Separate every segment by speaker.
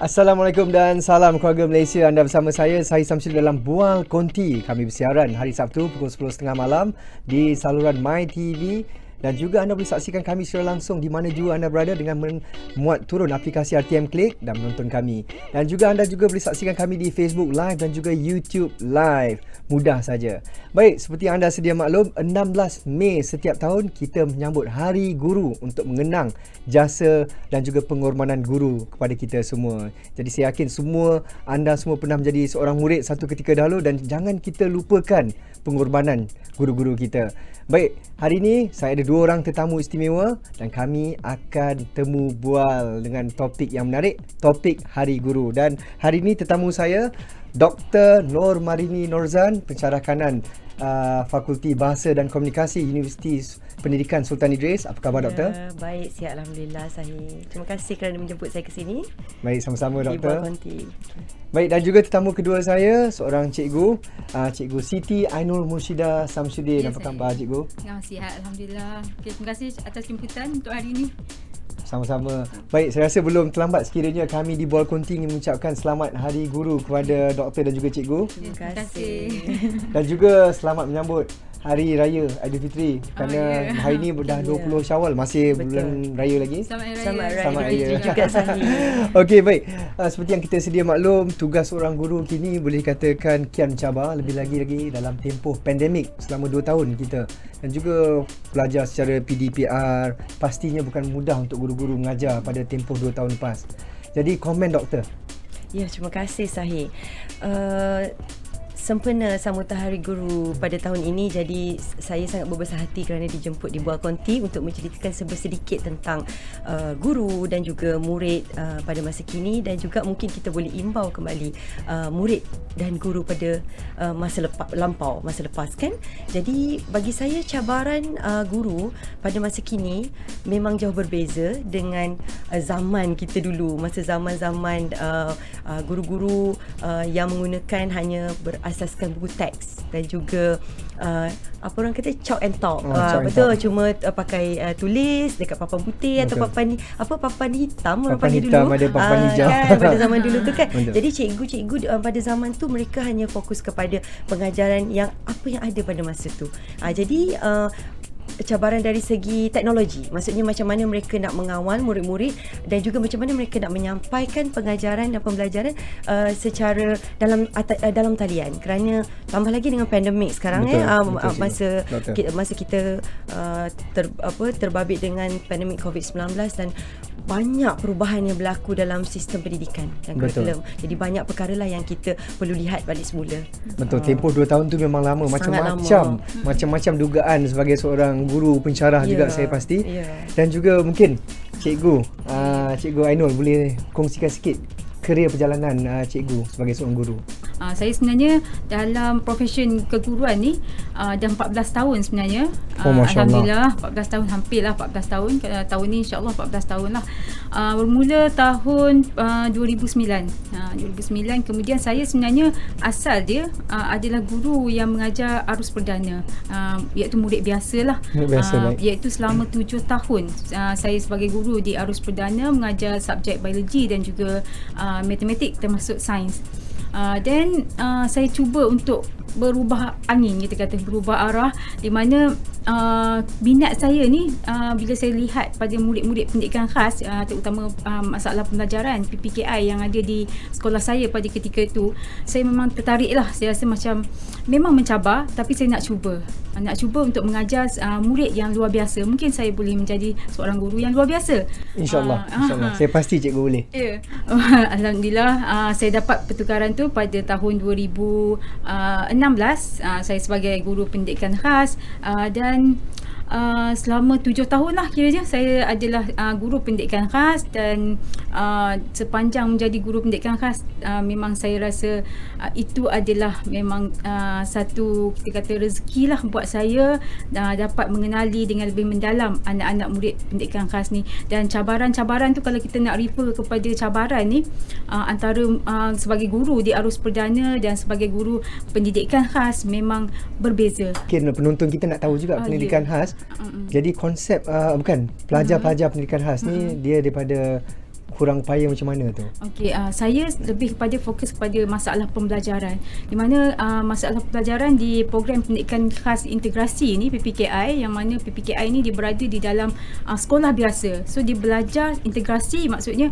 Speaker 1: Assalamualaikum dan salam keluarga Malaysia. Anda bersama saya Samsul dalam Bual Konti. Kami bersiaran hari Sabtu pukul 10.30 malam di saluran MyTV. Dan juga anda boleh saksikan kami secara langsung di mana jua anda berada dengan memuat turun aplikasi RTM Click dan menonton kami. Dan juga anda juga boleh saksikan kami di Facebook Live dan juga YouTube Live. Mudah saja. Baik, seperti yang anda sedia maklum, 16 Mei setiap tahun kita menyambut Hari Guru untuk mengenang jasa dan juga pengorbanan guru kepada kita semua. Jadi saya yakin anda semua pernah menjadi seorang murid satu ketika dahulu dan jangan kita lupakan pengorbanan guru-guru kita. Baik, hari ini saya ada dua orang tetamu istimewa dan kami akan temu bual dengan topik yang menarik, topik Hari Guru. Dan hari ini tetamu saya Dr. Nur Marini Norzan, pensyarah kanan Fakulti Bahasa dan Komunikasi Universiti Pendidikan Sultan Idris. Apa khabar doktor?
Speaker 2: Baik, sihat alhamdulillah Sahih. Terima kasih kerana menjemput saya ke sini.
Speaker 1: Baik, sama-sama doktor.
Speaker 2: Di Bual Konti.
Speaker 1: Baik, dan juga tetamu kedua saya, seorang cikgu, Cikgu Siti Ainul Murshidah Samsudin. Apa khabar cikgu?
Speaker 3: Sihat alhamdulillah. Okay, terima kasih atas jemputan untuk hari ini.
Speaker 1: Sama-sama. Baik, saya rasa belum terlambat sekiranya kami di Bual Konti ingin mengucapkan selamat Hari Guru kepada doktor dan juga cikgu.
Speaker 2: Terima kasih.
Speaker 1: Dan juga selamat menyambut Hari Raya Aidilfitri kerana hari ini dah 20 Syawal, masih bulan raya lagi.
Speaker 3: Selamat
Speaker 1: Raya
Speaker 2: juga Sahih.
Speaker 1: Okey, baik. Seperti yang kita sedia maklum, tugas seorang guru kini boleh dikatakan kian mencabar, lebih lagi dalam tempoh pandemik selama 2 tahun kita. Dan juga belajar secara PDPR pastinya bukan mudah untuk guru-guru mengajar pada tempoh 2 tahun lepas. Jadi komen doktor.
Speaker 2: Ya, terima kasih Sahih. Sempena sambutan Hari Guru pada tahun ini, jadi saya sangat berbesar hati kerana dijemput di Bual Konti untuk menceritakan sedikit tentang guru dan juga murid pada masa kini, dan juga mungkin kita boleh imbau kembali murid dan guru pada masa lepas kan. Jadi bagi saya cabaran guru pada masa kini memang jauh berbeza dengan zaman kita dulu, masa zaman-zaman guru-guru yang menggunakan hanya berasaskan buku teks dan juga apa orang kata chalk and talk. Betul, cuma pakai tulis dekat papan putih. Betul. Atau papan hitam orang panggil dulu.
Speaker 1: Ada papan hijau
Speaker 2: kan, pada zaman dulu tu kan.
Speaker 1: Betul.
Speaker 2: Jadi cikgu-cikgu pada zaman tu mereka hanya fokus kepada pengajaran yang apa yang ada pada masa tu. Jadi cabaran dari segi teknologi, maksudnya macam mana mereka nak mengawal murid-murid dan juga macam mana mereka nak menyampaikan pengajaran dan pembelajaran secara dalam talian, kerana tambah lagi dengan pandemik sekarang. Masa kita terbabit dengan pandemik COVID-19 dan banyak perubahan yang berlaku dalam sistem pendidikan dan kurikulum. Jadi banyak perkara lah yang kita perlu lihat balik semula.
Speaker 1: Betul, tempoh 2 tahun tu memang lama, macam-macam dugaan sebagai seorang guru pensyarah juga saya pasti. Dan juga mungkin cikgu Ainul boleh kongsikan sikit kerjaya perjalanan cikgu sebagai seorang guru.
Speaker 3: Saya sebenarnya dalam profession keguruan ni dah 14 tahun sebenarnya. Alhamdulillah 14 tahun, hampirlah 14 tahun. Tahun ni insya-Allah 14 tahun lah. Bermula tahun 2009. 2009 kemudian saya sebenarnya asal dia adalah guru yang mengajar arus perdana, iaitu murid biasalah. Iaitu selama 7 tahun saya sebagai guru di arus perdana mengajar subjek biologi dan juga matematik termasuk sains. Dan saya cuba untuk berubah angin, kita kata berubah arah, di mana minat saya ni bila saya lihat pada murid-murid pendidikan khas, terutama masalah pembelajaran PPKI yang ada di sekolah saya pada ketika itu, saya memang tertarik lah. Saya rasa macam memang mencabar, tapi saya nak cuba untuk mengajar murid yang luar biasa. Mungkin saya boleh menjadi seorang guru yang luar biasa,
Speaker 1: InsyaAllah. Saya pasti cikgu boleh.
Speaker 3: Alhamdulillah, saya dapat pertukaran tu pada tahun 2016. Saya sebagai guru pendidikan khas, dan selama 7 tahun lah kiranya saya adalah guru pendidikan khas. Dan sepanjang menjadi guru pendidikan khas, memang saya rasa itu adalah memang satu, kita kata, rezeki lah buat saya, dapat mengenali dengan lebih mendalam anak-anak murid pendidikan khas ni. Dan cabaran-cabaran tu, kalau kita nak refer kepada cabaran ni, antara sebagai guru di arus perdana dan sebagai guru pendidikan khas memang berbeza.
Speaker 1: Mungkin penonton kita nak tahu juga pendidikan khas. Jadi konsep pelajar-pelajar pendidikan khas ni dia daripada kurang payah macam mana tu?
Speaker 3: Okey, saya lebih kepada fokus kepada masalah pembelajaran. Di mana masalah pembelajaran di program pendidikan khas integrasi ni PPKI, yang mana PPKI ni dia berada di dalam sekolah biasa. So dia belajar integrasi, maksudnya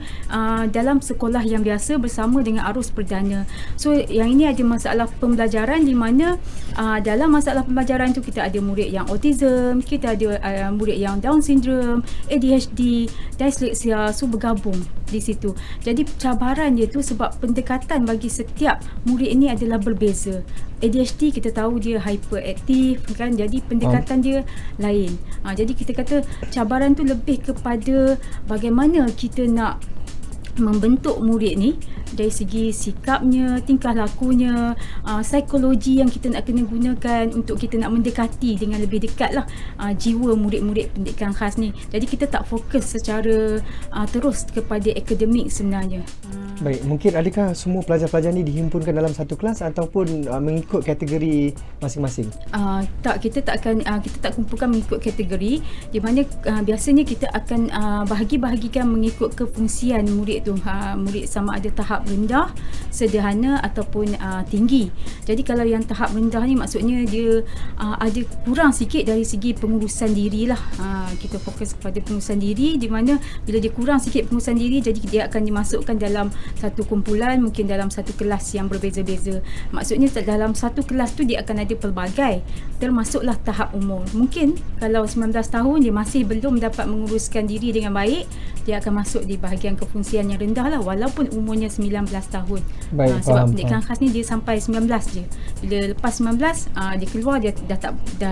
Speaker 3: dalam sekolah yang biasa bersama dengan arus perdana. So yang ini ada masalah pembelajaran di mana dalam masalah pembelajaran tu kita ada murid yang autism, kita ada murid yang Down syndrome, ADHD, dyslexia, so bergabung di situ. Jadi cabaran dia tu sebab pendekatan bagi setiap murid ini adalah berbeza. ADHD kita tahu dia hyperaktif kan, jadi pendekatan dia lain. Jadi kita kata cabaran tu lebih kepada bagaimana kita nak membentuk murid ni dari segi sikapnya, tingkah lakunya, psikologi yang kita nak kena gunakan untuk kita nak mendekati dengan lebih dekat lah jiwa murid-murid pendidikan khas ni. Jadi kita tak fokus secara terus kepada akademik sebenarnya.
Speaker 1: Baik, mungkin adakah semua pelajar-pelajar ni dihimpunkan dalam satu kelas ataupun mengikut kategori masing-masing?
Speaker 3: Tak, kita tak kumpulkan mengikut kategori, di mana biasanya kita akan bahagikan mengikut kefungsian murid tu. Murid sama ada tahap rendah, sederhana ataupun tinggi. Jadi kalau yang tahap rendah ni maksudnya dia ada kurang sikit dari segi pengurusan diri lah. Kita fokus kepada pengurusan diri, di mana bila dia kurang sikit pengurusan diri, jadi dia akan dimasukkan dalam satu kumpulan, mungkin dalam satu kelas yang berbeza-beza. Maksudnya dalam satu kelas tu dia akan ada pelbagai, termasuklah tahap umur. Mungkin kalau 19 tahun dia masih belum dapat menguruskan diri dengan baik, dia akan masuk di bahagian kefungsian yang rendah lah, walaupun umurnya 19 tahun.
Speaker 1: Baik,
Speaker 3: sebab pendidikan khas ni dia sampai 19 je. Bila lepas 19 dia keluar, dia dah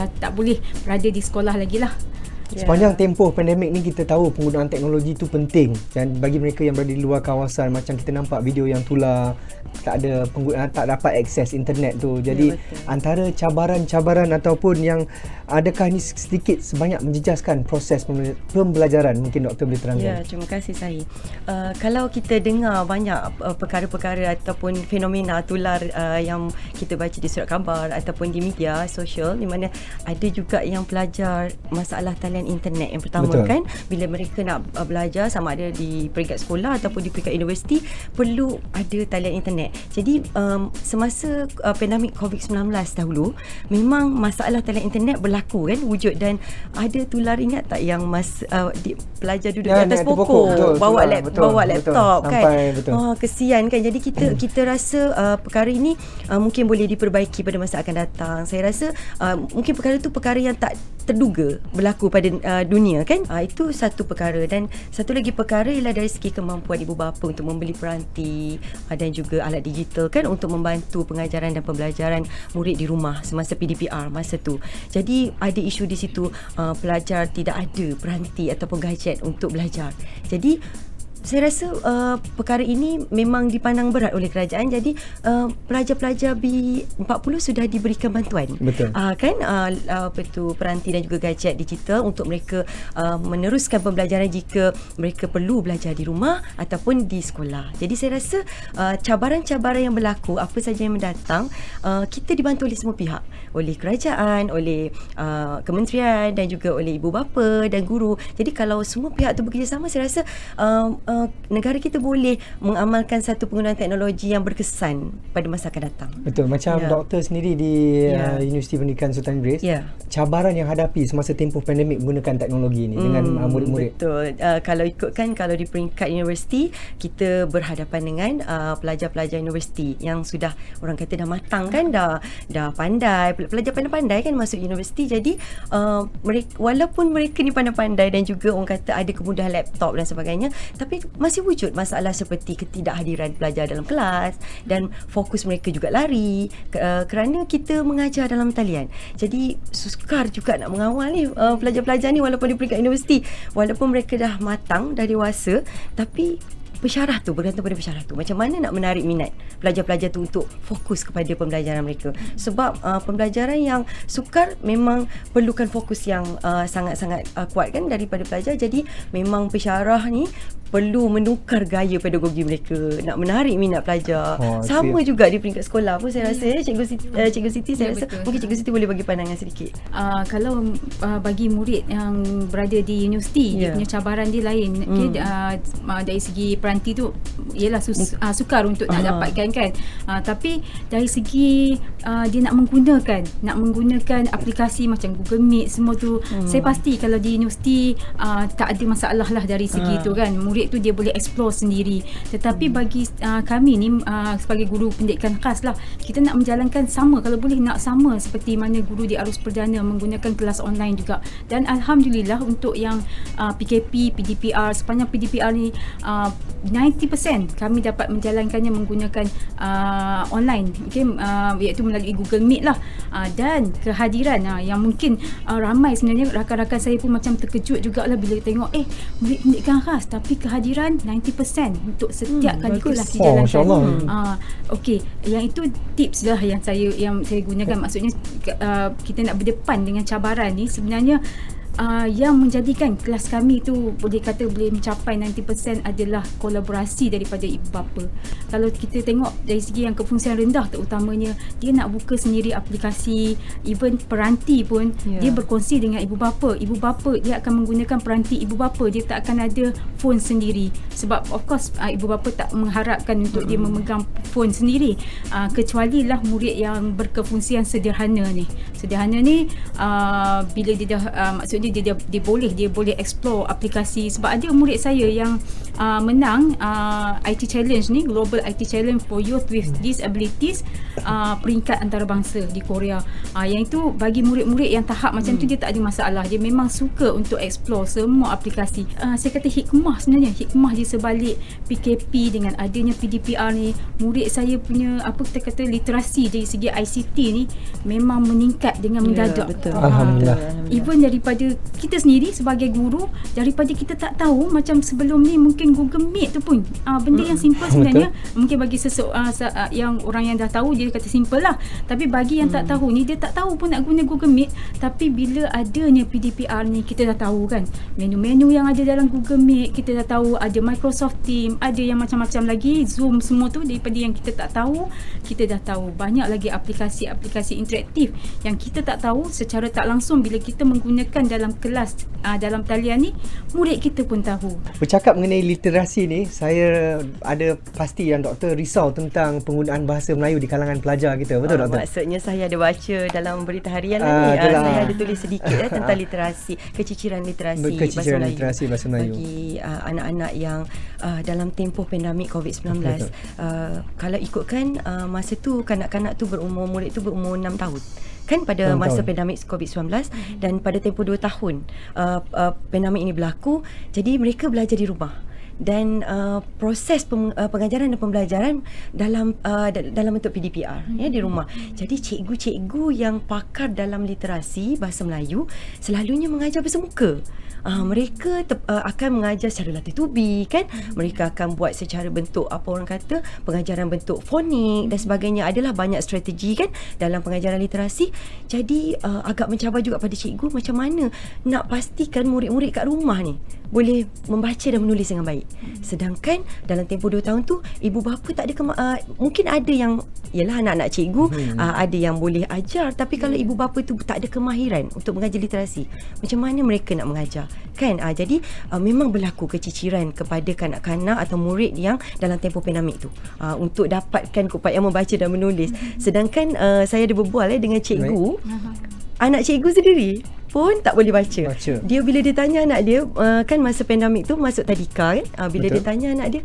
Speaker 3: tak boleh berada di sekolah lagi lah.
Speaker 1: Sepanjang tempoh pandemik ni kita tahu penggunaan teknologi tu penting, dan bagi mereka yang berada di luar kawasan, macam kita nampak video yang tular, tak ada penggunaan, tak dapat akses internet tu. Jadi antara cabaran-cabaran ataupun yang adakah ni sedikit sebanyak menjejaskan proses pembelajaran, mungkin doktor boleh terangkan.
Speaker 2: Ya, terima kasih saya. Kalau kita dengar banyak perkara-perkara ataupun fenomena tular yang kita baca di surat khabar ataupun di media sosial, di mana ada juga yang pelajar masalah talian internet yang pertama. Betul. Kan, bila mereka nak belajar sama ada di peringkat sekolah ataupun di peringkat universiti, perlu ada talian internet. Jadi semasa pandemik COVID-19 dahulu, memang masalah talian internet berlaku kan, wujud, dan ada tular, ingat tak yang pelajar duduk di atas pokok, bawa laptop kan. Kesian kan. Jadi kita rasa perkara ini mungkin boleh diperbaiki pada masa akan datang. Saya rasa mungkin perkara itu perkara yang tak terduga berlaku pada dunia kan. Itu satu perkara, dan satu lagi perkara ialah dari segi kemampuan ibu bapa untuk membeli peranti dan juga alat digital kan, untuk membantu pengajaran dan pembelajaran murid di rumah semasa PDPR masa tu. Jadi ada isu di situ, pelajar tidak ada peranti ataupun gadget untuk belajar. Jadi saya rasa perkara ini memang dipandang berat oleh kerajaan. Jadi pelajar-pelajar B40 sudah diberikan bantuan.
Speaker 1: Betul.
Speaker 2: Kan peranti dan juga gadget digital untuk mereka meneruskan pembelajaran jika mereka perlu belajar di rumah ataupun di sekolah. Jadi saya rasa cabaran-cabaran yang berlaku, apa saja yang mendatang, kita dibantu oleh semua pihak, oleh kerajaan, oleh kementerian dan juga oleh ibu bapa dan guru. Jadi kalau semua pihak tu bekerjasama, saya rasa negara kita boleh mengamalkan satu penggunaan teknologi yang berkesan pada masa akan datang. Betul.
Speaker 1: Macam doktor sendiri di Universiti Pendidikan Sultan Idris, cabaran yang hadapi semasa tempoh pandemik menggunakan teknologi ini dengan murid-murid.
Speaker 2: Betul. Kalau ikutkan, kalau di peringkat universiti, kita berhadapan dengan pelajar-pelajar universiti yang sudah, orang kata dah matang kan, dah pandai, pelajar pandai-pandai kan masuk universiti. Jadi walaupun mereka ni pandai-pandai dan juga orang kata ada kemudahan laptop dan sebagainya, tapi masih wujud masalah seperti ketidakhadiran pelajar dalam kelas, dan fokus mereka juga lari kerana kita mengajar dalam talian. Jadi sukar juga nak mengawal ni pelajar-pelajar ni, walaupun di peringkat universiti, walaupun mereka dah matang, dah dewasa, tapi pensyarah tu, bergantung pada pensyarah tu. Macam mana nak menarik minat pelajar-pelajar tu untuk fokus kepada pembelajaran mereka. Sebab pembelajaran yang sukar memang perlukan fokus yang sangat-sangat kuat kan daripada pelajar. Jadi memang pensyarah ni perlu menukar gaya pedagogi mereka, nak menarik minat pelajar. Sama juga di peringkat sekolah pun saya rasa Cikgu Siti saya rasa
Speaker 3: betul.
Speaker 2: mungkin Cikgu Siti boleh bagi pandangan sedikit.
Speaker 3: Kalau bagi murid yang berada di universiti, dia punya cabaran dia lain. Dari segi peranti tu ialah sukar untuk nak dapatkan kan. Tapi dari segi dia nak menggunakan aplikasi macam Google Meet semua tu, saya pasti kalau di universiti tak ada masalah lah dari segi tu kan. Murid tu dia boleh explore sendiri. Tetapi bagi kami ni sebagai guru pendidikan khas lah, kita nak menjalankan sama, kalau boleh nak sama seperti mana guru di arus perdana menggunakan kelas online juga. Dan alhamdulillah untuk yang PKP, PDPR, sepanjang PDPR ni 90% kami dapat menjalankannya menggunakan online, okay? Iaitu melalui Google Meet lah. Dan kehadiran yang mungkin ramai sebenarnya rakan-rakan saya pun macam terkejut jugalah bila tengok murid pendidikan khas tapi kehadiran 90% untuk setiap kali kelas dijalankan. Okey, yang itu tips lah yang saya gunakan. Maksudnya kita nak berdepan dengan cabaran ni sebenarnya yang menjadikan kelas kami tu boleh mencapai 90% adalah kolaborasi daripada ibu bapa. Kalau kita tengok dari segi yang kefungsian rendah terutamanya, dia nak buka sendiri aplikasi, even peranti pun dia berkongsi dengan ibu bapa. Ibu bapa dia akan menggunakan peranti ibu bapa, dia tak akan ada phone sendiri. Sebab of course ibu bapa tak mengharapkan untuk dia memegang phone sendiri, kecuali lah murid yang berkefungsian sederhana ni. Bila dia dah maksudnya dia boleh explore aplikasi. Sebab ada murid saya yang menang IT Challenge ni, Global IT Challenge for Youth with Disabilities, peringkat antarabangsa di Korea. Yang itu bagi murid-murid yang tahap macam tu dia tak ada masalah. Dia memang suka untuk explore semua aplikasi. Saya kata hikmah di sebalik PKP dengan adanya PDPR ni, murid saya punya literasi dari segi ICT ni memang meningkat dengan mendadak.
Speaker 2: Betul.
Speaker 1: Alhamdulillah.
Speaker 3: Even daripada kita sendiri sebagai guru, daripada kita tak tahu macam sebelum ni mungkin Google Meet tu pun benda yang simple sebenarnya. Mungkin bagi yang orang yang dah tahu dia kata simple lah, tapi bagi yang tak tahu ni, dia tak tahu pun nak guna Google Meet. Tapi bila adanya PDPR ni, kita dah tahu kan menu-menu yang ada dalam Google Meet, kita dah tahu ada Microsoft Teams, ada yang macam-macam lagi, Zoom, semua tu. Daripada yang kita tak tahu, kita dah tahu banyak lagi aplikasi-aplikasi interaktif yang kita tak tahu. Secara tak langsung bila kita menggunakan dalam kelas, dalam talian ni, murid kita pun tahu.
Speaker 1: Bercakap mengenai literasi ni, saya ada pasti yang doktor risau tentang penggunaan bahasa Melayu di kalangan pelajar kita. Betul doktor?
Speaker 2: Maksudnya saya ada baca dalam berita harian ni, saya ada tulis sedikit tentang literasi, keciciran literasi bahasa Melayu bagi anak-anak yang dalam tempoh pandemik COVID-19. Kalau ikutkan masa tu kanak-kanak tu murid tu berumur 6 tahun kan pada masa pandemik COVID-19, dan pada tempoh 2 tahun pandemik ini berlaku. Jadi mereka belajar di rumah, dan proses pengajaran dan pembelajaran dalam bentuk PDPR di rumah. Jadi cikgu-cikgu yang pakar dalam literasi bahasa Melayu selalunya mengajar bersemuka. Mereka akan mengajar secara latih tubi kan. Mereka akan buat secara bentuk pengajaran bentuk fonik dan sebagainya. Adalah banyak strategi kan dalam pengajaran literasi. Jadi agak mencabar juga pada cikgu macam mana nak pastikan murid-murid kat rumah ni boleh membaca dan menulis dengan baik. Sedangkan dalam tempoh 2 tahun tu, ibu bapa tak ada mungkin ada yang ialah anak-anak cikgu ada yang boleh ajar, tapi kalau ibu bapa tu tak ada kemahiran untuk mengajar literasi, macam mana mereka nak mengajar kan? Jadi memang berlaku keciciran kepada kanak-kanak atau murid yang dalam tempoh pandemik tu untuk dapatkan keupayaan membaca dan menulis. Sedangkan saya ada berbual dengan cikgu, anak cikgu sendiri pun tak boleh baca. Dia bila dia tanya anak dia, kan masa pandemik tu masuk tadika kan, bila dia tanya anak dia,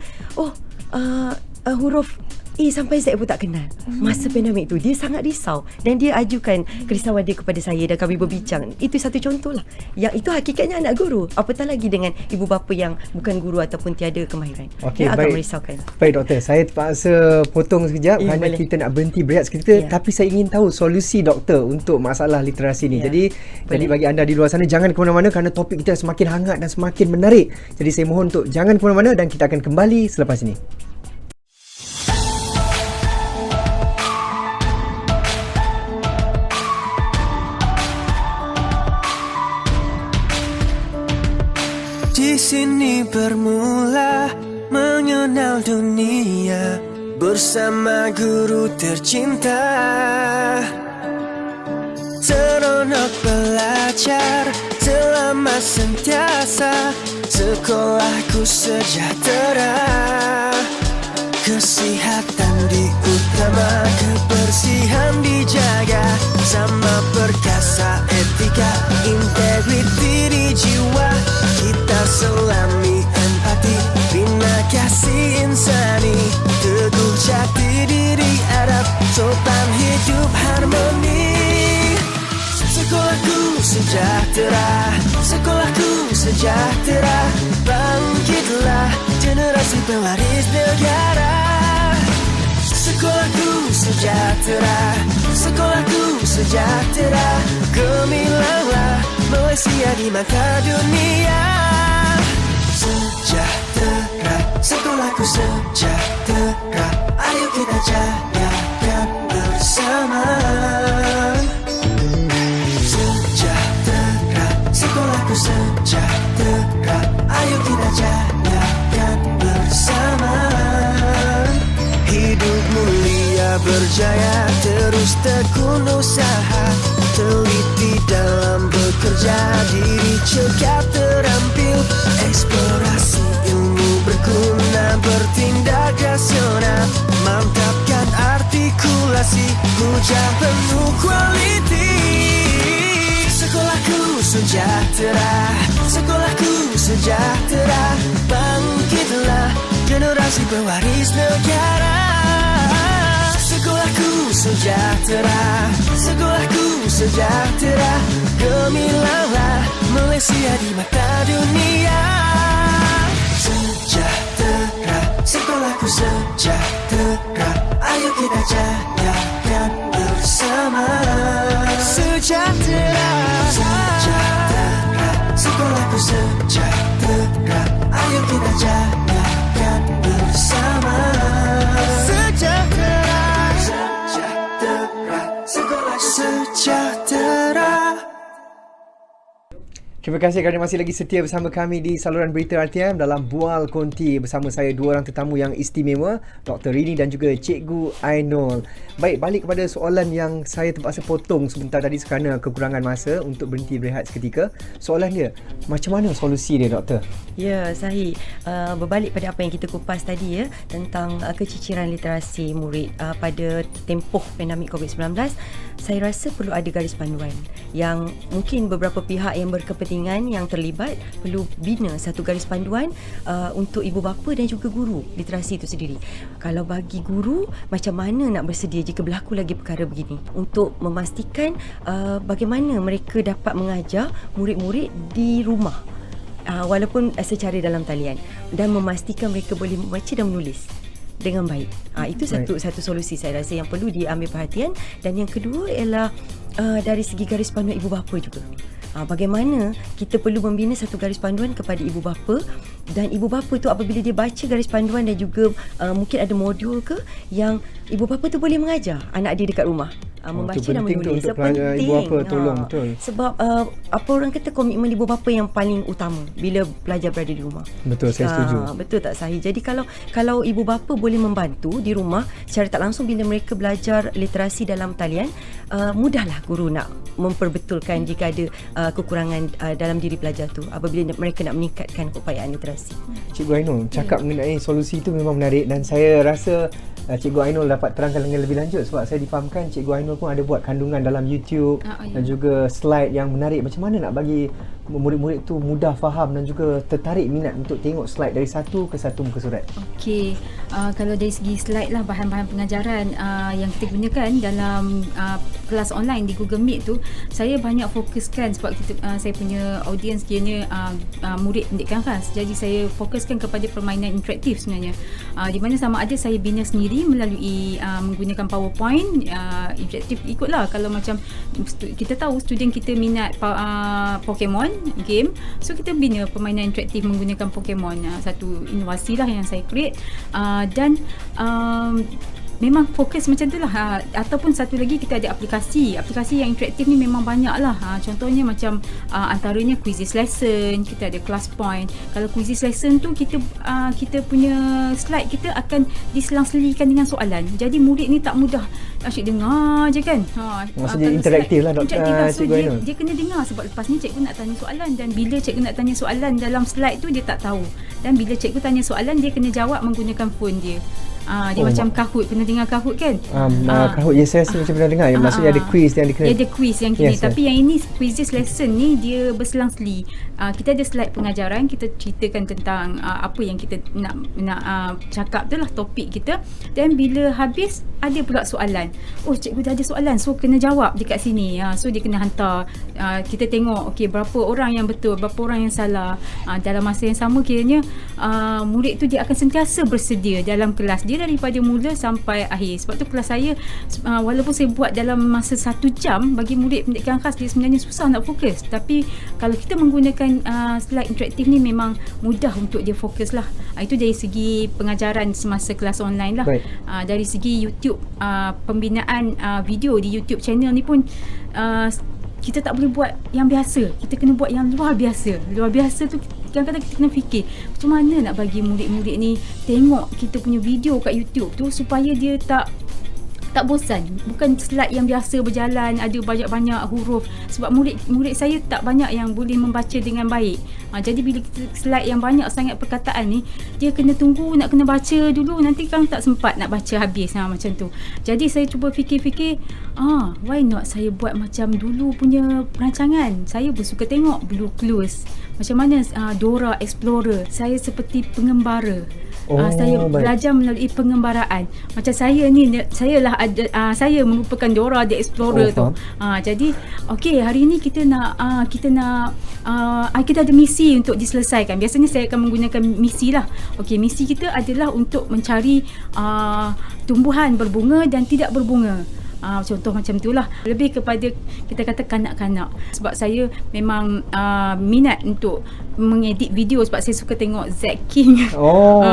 Speaker 2: huruf Sampai Z pun tak kenal. Masa pandemik tu dia sangat risau dan dia ajukan kerisauan dia kepada saya dan kami berbincang. Itu satu contoh lah. Yang itu hakikatnya anak guru. Apatah lagi dengan ibu bapa yang bukan guru ataupun tiada kemahiran.
Speaker 1: Okey,
Speaker 2: Yang akan
Speaker 1: baik.
Speaker 2: merisaukan.
Speaker 1: Baik doktor, saya terpaksa potong sekejap kerana
Speaker 2: boleh.
Speaker 1: kita nak berhenti berehat seketika, tapi saya ingin tahu solusi doktor untuk masalah literasi ni. Jadi bagi anda di luar sana jangan ke mana-mana kerana topik kita semakin hangat dan semakin menarik. Jadi saya mohon untuk jangan ke mana-mana dan kita akan kembali selepas ini.
Speaker 4: Di sini bermula mengenal dunia bersama guru tercinta. Seronok belajar selama sentiasa, sekolahku sejahtera. Kesihatan diutama, kebersihan dijaga, sama perkasa etika, integriti di jiwa. Kita selami empati, bina kasih insani, teguh jati diri adab, sopan hidup harmoni. Sekolahku sejahtera, sekolahku sejahtera, bangkitlah generasi pewaris negara. Sekolahku sejahtera, sekolahku sejahtera, gemilanglah Malaysia di mata dunia. Sejahtera, sekolahku sejahtera, ayo kita jayakan bersama. Sejahtera, sekolahku sejahtera, ayo kita jayakan bersama. Hidup mulia berjaya, terus tekun usaha, teliti dalam bekerja, diri cekap terampil, eksplorasi ilmu berguna, bertindak rasional, mantapkan artikulasi, hujah penuh kualiti. Sekolahku sejahtera, sekolahku sejahtera, bangkitlah generasi pewaris negara. Sekolahku sejahtera, sekolahku sejahtera, gemilanglah Malaysia di mata dunia. Sejahtera, sekolahku sejahtera, ayo kita jayakan bersama. Sejahtera, sejahtera, sekolahku sejahtera, ayo kita jayakan bersama. Sejahtera, sejahtera, sekolahku sejahtera.
Speaker 1: Terima kasih kerana masih lagi setia bersama kami di saluran berita RTM dalam Bual Konti bersama saya dua orang tetamu yang istimewa, Dr. Rini dan juga Cikgu Ainul. Baik, balik kepada soalan yang saya terpaksa potong sebentar tadi kerana kekurangan masa untuk berhenti berehat seketika. Soalan dia, macam mana solusi dia doktor?
Speaker 2: Ya, Sahih. Berbalik pada apa yang kita kupas tadi ya, tentang keciciran literasi murid pada tempoh pandemik COVID-19, saya rasa perlu ada garis panduan yang mungkin beberapa pihak yang berkepentingan yang terlibat perlu bina satu garis panduan untuk ibu bapa dan juga guru literasi itu sendiri. Kalau bagi guru, macam mana nak bersedia jika berlaku lagi perkara begini untuk memastikan bagaimana mereka dapat mengajar murid-murid di rumah walaupun secara dalam talian dan memastikan mereka boleh membaca dan menulis dengan baik. Itu satu solusi saya rasa yang perlu diambil perhatian. Dan yang kedua ialah dari segi garis panduan ibu bapa juga. Bagaimana kita perlu membina satu garis panduan kepada ibu bapa, dan ibu bapa tu apabila dia baca garis panduan dan juga mungkin ada modul ke yang ibu bapa tu boleh mengajar anak dia dekat rumah. Membaca dan menulis
Speaker 1: untuk ibu bapa, tolong betul.
Speaker 2: Sebab apa orang kata, komitmen ibu bapa yang paling utama bila pelajar berada di rumah.
Speaker 1: Betul, saya setuju.
Speaker 2: Betul tak Sahih? Jadi kalau ibu bapa boleh membantu di rumah secara tak langsung bila mereka belajar literasi dalam talian, mudahlah guru nak memperbetulkan jika ada kekurangan dalam diri pelajar tu apabila mereka nak meningkatkan keupayaan literasi.
Speaker 1: Cikgu Ainul, cakap mengenai solusi itu memang menarik dan saya rasa Cikgu Ainul dapat terangkan dengan lebih lanjut sebab saya difahamkan Cikgu Ainul pun ada buat kandungan dalam YouTube dan juga slide yang menarik macam mana nak bagi murid-murid tu mudah faham dan juga tertarik minat untuk tengok slide dari satu ke satu muka surat?
Speaker 3: Okey, kalau dari segi slide lah, bahan-bahan pengajaran yang kita gunakan dalam kelas online di Google Meet tu, saya banyak fokuskan sebab saya punya audience kiranya murid pendidikan khas. Jadi saya fokuskan kepada permainan interaktif sebenarnya. Di mana sama ada saya bina sendiri melalui menggunakan PowerPoint interaktif, ikutlah kalau macam kita tahu student kita minat Pokemon game, so kita bina permainan interaktif menggunakan Pokemon. Satu inovasi lah yang saya create, dan memang fokus macam tu lah. Ataupun satu lagi, kita ada aplikasi yang interaktif ni memang banyak lah. Contohnya macam antaranya quizzes lesson, kita ada class point. Kalau quizzes lesson tu kita punya slide kita akan diselang-selikan dengan soalan, jadi murid ni tak mudah asyik dengar je kan.
Speaker 1: Maksudnya interaktif lah
Speaker 3: interaktif lah. So
Speaker 1: Cikgu Ainul.
Speaker 3: dia kena dengar, sebab lepas ni cikgu nak tanya soalan, dan bila cikgu nak tanya soalan dalam slide tu dia tak tahu, dan bila cikgu tanya soalan dia kena jawab menggunakan phone dia. Dia macam Kahoot, pernah dengar Kahoot kan?
Speaker 1: Kahoot, ya saya rasa macam pernah dengar. Maksudnya ada quiz yang
Speaker 3: dia ada quiz yang kini, tapi yang ini quizzes lesson ni dia berselang-seli. Kita ada slide pengajaran, kita ceritakan tentang apa yang kita nak cakap tu lah, topik kita, dan bila habis ada pula soalan. Oh, cikgu dah ada soalan, so kena jawab dekat sini. So dia kena hantar, kita tengok okey berapa orang yang betul, berapa orang yang salah. Dalam masa yang sama kiranya murid tu dia akan sentiasa bersedia dalam kelas dia daripada mula sampai akhir. Sebab tu kelas saya, walaupun saya buat dalam masa 1 jam, bagi murid pendidikan khas dia sebenarnya susah nak fokus, tapi kalau kita menggunakan slide interaktif ni memang mudah untuk dia fokus lah. Itu dari segi pengajaran semasa kelas online lah. Dari segi YouTube, pembinaan video di YouTube channel ni pun kita tak boleh buat yang biasa, kita kena buat yang luar biasa. Luar biasa tu kadang-kadang kita kena fikir macam mana nak bagi murid-murid ni tengok kita punya video kat YouTube tu supaya dia tak bosan. Bukan slide yang biasa berjalan ada banyak-banyak huruf, sebab murid saya tak banyak yang boleh membaca dengan baik. Jadi bila kita slide yang banyak sangat perkataan ni, dia kena tunggu, nak kena baca dulu, nanti kan tak sempat nak baca habis macam tu. Jadi saya cuba fikir-fikir, why not saya buat macam dulu punya perancangan. Saya pun suka tengok Blue Clues, macam mana Dora Explorer. Saya seperti pengembara. Saya belajar melalui pengembaraan. Macam saya ni, saya merupakan Dora the Explorer tu. Jadi okey, hari ni kita ada misi untuk diselesaikan. Biasanya saya akan menggunakan misi lah. Okey, misi kita adalah untuk mencari tumbuhan berbunga dan tidak berbunga. Contoh macam itulah. Lebih kepada kita kata kanak-kanak. Sebab saya memang minat untuk mengedit video, sebab saya suka tengok Zack King.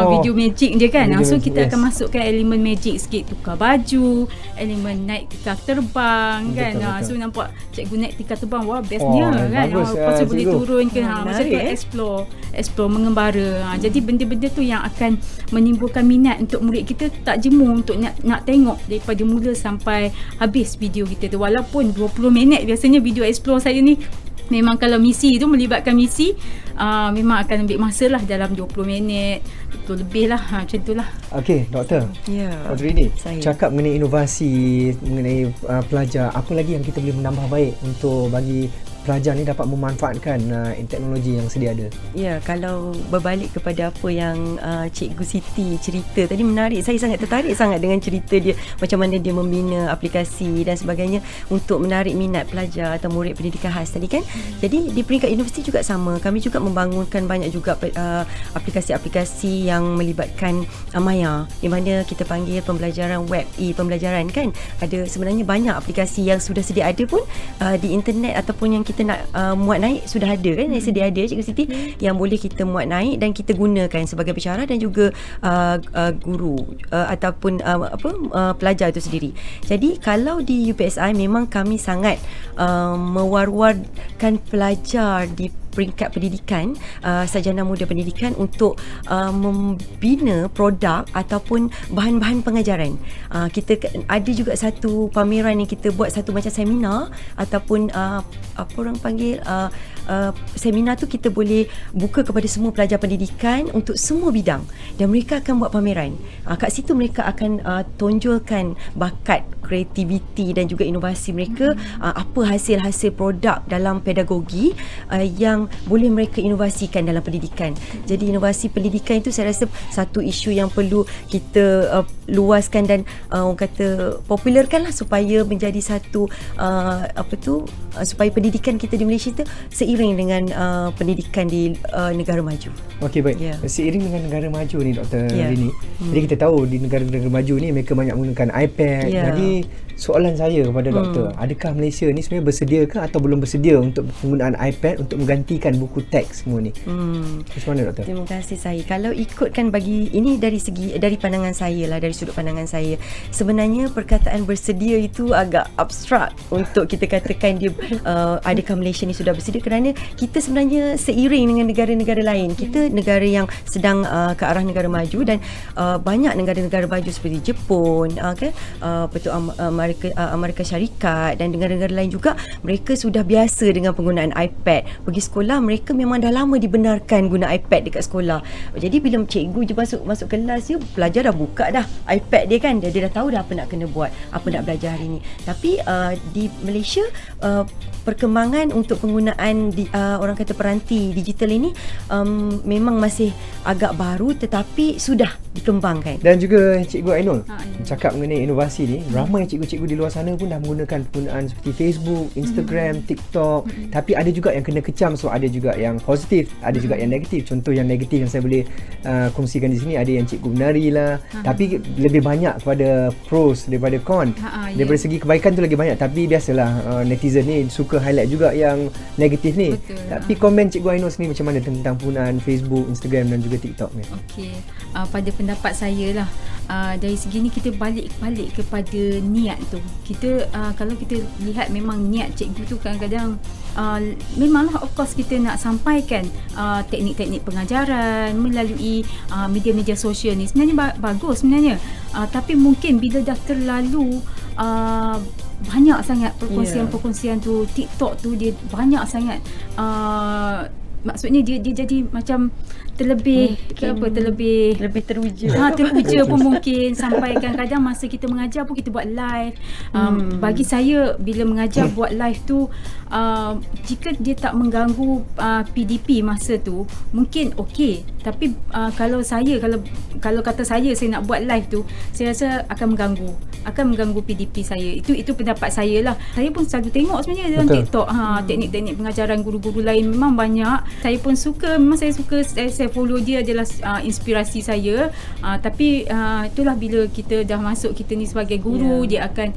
Speaker 3: Video magic dia kan. So kita akan masukkan elemen magic sikit, tukar baju, elemen naik tikar terbang kan. So nampak cikgu naik tikar terbang, wah bestnya kan. Lepas tu boleh turun ke macam tu, explore mengembara. Jadi benda-benda tu yang akan menimbulkan minat untuk murid kita, tak jemu untuk nak tengok daripada mula sampai habis video kita tu. Walaupun 20 minit biasanya video explore saya ni, memang kalau misi tu melibatkan misi, memang akan ambil masa lah dalam 20 minit tu lebih lah, macam tu lah. Okey,
Speaker 1: Doktor. Dr. Rini, cakap mengenai inovasi, mengenai pelajar, apa lagi yang kita boleh menambah baik untuk bagi pelajar ni dapat memanfaatkan teknologi yang sedia ada?
Speaker 2: Ya, kalau berbalik kepada apa yang Cikgu Siti cerita tadi, menarik. Saya sangat tertarik sangat dengan cerita dia, macam mana dia membina aplikasi dan sebagainya untuk menarik minat pelajar atau murid pendidikan khas tadi kan. Jadi di peringkat universiti juga sama, kami juga membangunkan banyak juga aplikasi-aplikasi yang melibatkan Maya, di mana kita panggil pembelajaran web, pembelajaran kan. Ada sebenarnya banyak aplikasi yang sudah sedia ada pun di internet, ataupun yang kita nak muat naik sudah ada kan, sedia ada Cikgu Siti, yang boleh kita muat naik dan kita gunakan sebagai pensyarah dan juga guru ataupun pelajar itu sendiri. Jadi kalau di UPSI memang kami sangat mewar-warkan pelajar di peringkat pendidikan, sarjana muda pendidikan untuk membina produk ataupun bahan-bahan pengajaran. Kita ada juga satu pameran yang kita buat, satu macam seminar ataupun apa orang panggil seminar tu kita boleh buka kepada semua pelajar pendidikan untuk semua bidang, dan mereka akan buat pameran. Kat situ mereka akan tonjolkan bakat, kreativiti dan juga inovasi mereka, apa hasil-hasil produk dalam pedagogi yang yang boleh mereka inovasikan dalam pendidikan. Jadi inovasi pendidikan itu saya rasa satu isu yang perlu kita luaskan dan orang kata popularkanlah supaya menjadi satu supaya pendidikan kita di Malaysia itu seiring dengan pendidikan di negara maju.
Speaker 1: Okey, baik.
Speaker 2: Ya.
Speaker 1: Seiring dengan negara maju ni Dr. Rini. Jadi kita tahu di negara-negara maju ni mereka banyak menggunakan iPad. Jadi soalan saya kepada doktor, adakah Malaysia ni sebenarnya bersedia ke atau belum bersedia untuk penggunaan iPad untuk menggantikan buku teks semua ni? Macam mana doktor?
Speaker 2: Terima kasih saya. Kalau ikutkan bagi ini dari pandangan saya lah, dari sudut pandangan saya. Sebenarnya perkataan bersedia itu agak abstrak untuk kita katakan dia adakah Malaysia ni sudah bersedia, kerana kita sebenarnya seiring dengan negara-negara lain. Kita negara yang sedang ke arah negara maju dan banyak negara-negara maju seperti Jepun, Amerika Syarikat dan negara-negara lain juga, mereka sudah biasa dengan penggunaan iPad. Pergi sekolah mereka memang dah lama dibenarkan guna iPad dekat sekolah. Jadi bila cikgu je masuk kelas je, pelajar dah buka dah iPad dia kan. Dia dah tahu dah apa nak kena buat, apa nak belajar hari ni. Tapi di Malaysia perkembangan untuk penggunaan orang kata peranti digital ini memang masih agak baru tetapi sudah dikembangkan.
Speaker 1: Dan juga Cikgu Ainul cakap mengenai inovasi ni, ramai cikgu-cikgu di luar sana pun dah menggunakan penggunaan seperti Facebook, Instagram, TikTok. Tapi ada juga yang kena kecam, so ada juga yang positif, ada juga yang negatif. Contoh yang negatif yang saya boleh kongsikan di sini, ada yang cikgu menari lah. Tapi lebih banyak kepada pros daripada con. Daripada segi kebaikan tu lagi banyak. Tapi biasalah netizen ni suka highlight juga yang negatif ni.
Speaker 3: Betul.
Speaker 1: Tapi komen Cikgu Ainul sendiri macam mana tentang penggunaan Facebook, Instagram dan juga TikTok ni?
Speaker 3: Okey, pada pendapat saya lah, dari segi ni kita balik kepada niat tu. Kita kalau kita lihat memang niat cikgu tu kadang-kadang memanglah of course kita nak sampaikan teknik-teknik pengajaran melalui media-media sosial ni sebenarnya bagus sebenarnya, tapi mungkin bila dah terlalu banyak sangat perkongsian tu, TikTok tu dia banyak sangat, maksudnya dia jadi macam terlebih teruja pun mungkin, sampai kadang-kadang masa kita mengajar pun kita buat live. Bagi saya bila mengajar buat live tu, jika dia tak mengganggu PDP masa tu mungkin okey, tapi kalau kata saya nak buat live tu, saya rasa akan mengganggu PDP saya. Itu pendapat saya lah. Saya pun selalu tengok sebenarnya dalam TikTok teknik-teknik pengajaran guru-guru lain memang banyak. Saya pun suka, memang saya suka, saya follow dia, adalah inspirasi saya. Tapi itulah bila kita dah masuk, kita ni sebagai guru, dia akan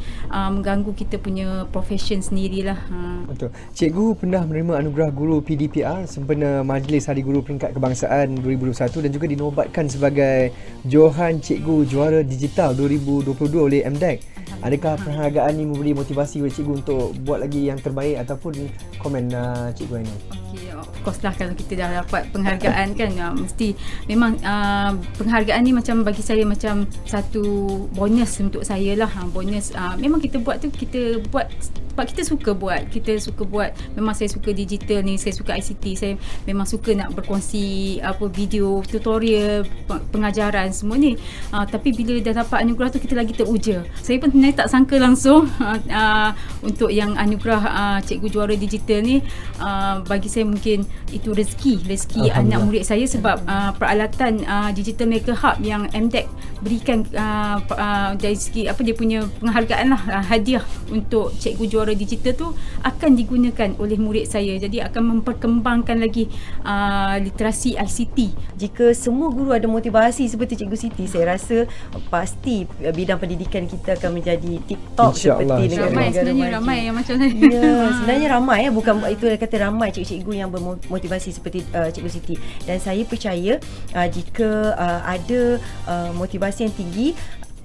Speaker 3: mengganggu kita punya profession sendirilah.
Speaker 1: Betul. Cikgu pernah menerima anugerah guru PDPR sempena Majlis Hari Guru Peringkat Kebangsaan 2021 dan juga dinobatkan sebagai Johan Cikgu Juara Digital 2022 oleh MDEC. Adakah penghargaan ini memberi motivasi kepada cikgu untuk buat lagi yang terbaik, ataupun komen Cikgu Ainul?
Speaker 3: Okey, of course lah kalau kita dah dapat penghargaan kan, mesti memang penghargaan ni macam bagi saya macam satu bonus untuk saya lah. Bonus memang kita buat tu, kita buat sebab kita suka buat. Memang saya suka digital ni, saya suka ICT, saya memang suka nak berkongsi video, tutorial, pengajaran semua ni. Tapi bila dah dapat anugerah tu, kita lagi teruja. Saya pun sebenarnya tak sangka langsung untuk yang anugerah Cikgu Juara Digital ni. Bagi saya mungkin itu rezeki anak murid saya, sebab peralatan Digital Maker Hub yang MDEC berikan dari segi dia punya penghargaan lah, hadiah untuk Cikgu Juara Digital tu akan digunakan oleh murid saya. Jadi akan memperkembangkan lagi literasi ICT.
Speaker 2: Jika semua guru ada motivasi seperti Cikgu Siti, saya rasa pasti bidang pendidikan kita akan menjadi TikTok seperti negara-negara maju.
Speaker 3: Ramai yang macam ni.
Speaker 2: Ya, sebenarnya ramai bukan itu kata ramai cikgu-cikgu yang bermotivasi seperti Cikgu Siti. Dan saya percaya jika ada motivasi yang tinggi,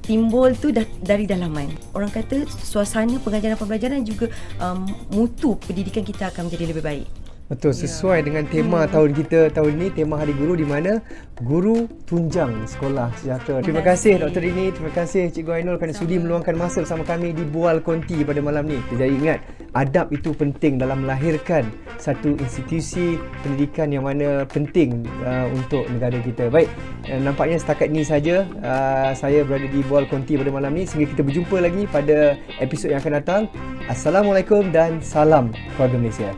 Speaker 2: timbul tu dari dalaman. Orang kata suasana pengajaran pembelajaran juga mutu pendidikan kita akan menjadi lebih baik.
Speaker 1: Betul, sesuai dengan tema tahun kita tahun ini, tema Hari Guru, di mana guru tunjang sekolah sejahtera. Terima kasih Dr. Rini, terima kasih Cikgu Ainul kerana sudi meluangkan masa bersama kami di Bual Konti pada malam ni. Jadi ingat, adab itu penting dalam melahirkan satu institusi pendidikan yang mana penting untuk negara kita. Baik, nampaknya setakat ini saja saya berada di Bual Konti pada malam ni. Sehingga kita berjumpa lagi pada episod yang akan datang. Assalamualaikum dan salam keluarga Malaysia.